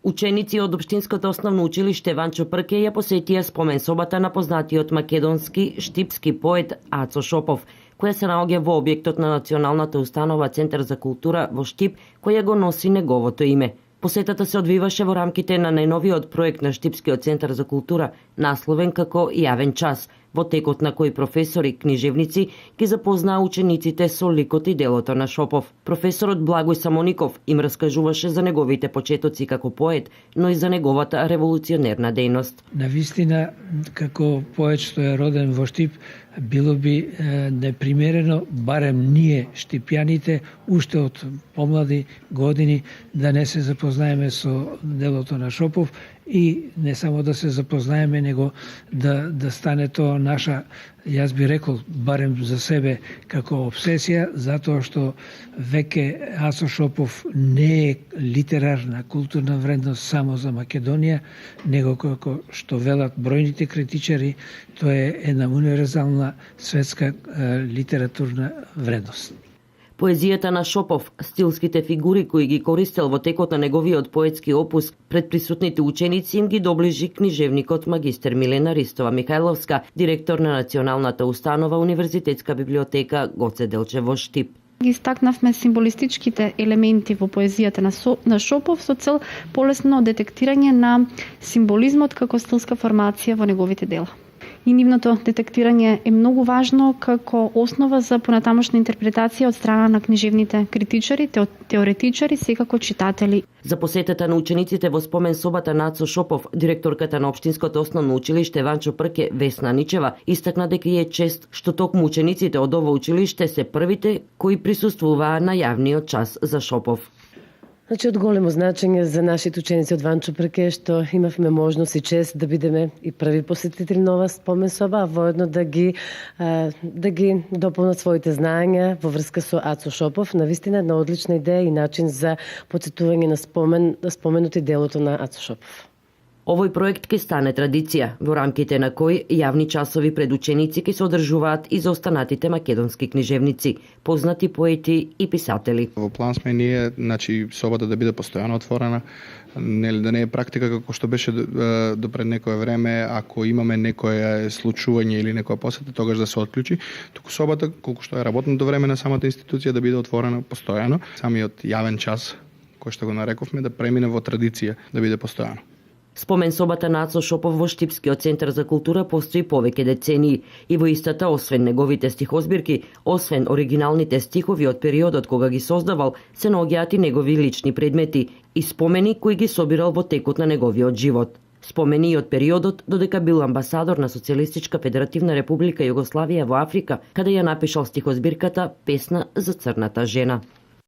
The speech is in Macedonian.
Ученици од Општинското основно училиште Ванчо Прке ја посетија спомен собата на познатиот македонски штипски поет Ацо Шопов, која се наоѓа во објектот на Националната установа Центар за култура во Штип, која го носи неговото име. Посетата се одвиваше во рамките на најновиот проект на Штипскиот Центар за култура, насловен како Јавен час, во текот на кој професори, книжевници ги запознаа учениците со ликот и делото на Шопов. Професорот Благој Самоников им раскажуваше за неговите почетоци како поет, но и за неговата револуционерна дејност. Навистина, како поет што е роден во Штип, било би непримерено, барем ние штипјаните, уште од помлади години, да не се запознаеме со делото на Шопов и не само да се запознаеме, него да стане тоа наша, јас би рекол, барем за себе, како обсесија, затоа што веќе Ацо Шопов не е литерарна, културна вредност само за Македонија, него како што велат бројните критичари, тоа е една универзална светска литературна вредност. Поезијата на Шопов, стилските фигури кои ги користел во текот на неговиот поетски опус пред присутните ученици им ги доближи книжевникот магистер Милена Ристова Михајловска, директор на Националната установа Универзитетска библиотека Гоце Делчев во Штип. Ги истакнавме символистичките елементи во поезијата на Шопов со цел полесно детектирање на символизмот како стилска формација во неговите дела. И нивното детектирање е многу важно како основа за понатамошна интерпретација од страна на книжевните критичари, теоретичари, секако читатели. За посетата на учениците во спомен собата на Ацо Шопов, директорката на Општинското основно училиште Ванчо Прке Весна Ничева истакна дека е чест што токму учениците од ова училиште се првите кои присуствуваа на јавниот час за Шопов. Значи, од големо значење за нашите ученици од Ванчо Прке што имавме можност и чест да бидеме и први посетители на ова спомен соба, а воедно да ги дополнат своите знаења во врска со Ацо Шопов. Навистина една одлична идеја и начин за потсетување на споменути делото на Ацо Шопов. Овој проект ќе стане традиција, во рамките на кој јавни часови пред ученици ќе се одржуваат и за останатите македонски книжевници, познати поети и писатели. Во план сме ние, значи, собата да биде постојано отворена, да не е практика како што беше до пред некое време, ако имаме некое случување или некоја посета, тогаш да се отклучи, туку собата, колку што е работното време на самата институција, да биде отворена постојано, самиот јавен час, кој што го нарековме, да премине во традиција, да биде постојано. Спомен собата на Ацо Шопов во Штипскиот Центар за култура постои повеќе децении и во истата, освен неговите стихозбирки, освен оригиналните стихови од периодот кога ги создавал, се наоѓаат и негови лични предмети и спомени кои ги собирал во текот на неговиот живот. Спомени од периодот додека бил амбасадор на Социјалистичка Федеративна Република Југославија во Африка, каде ја напишал стихозбирката Песна за црната жена.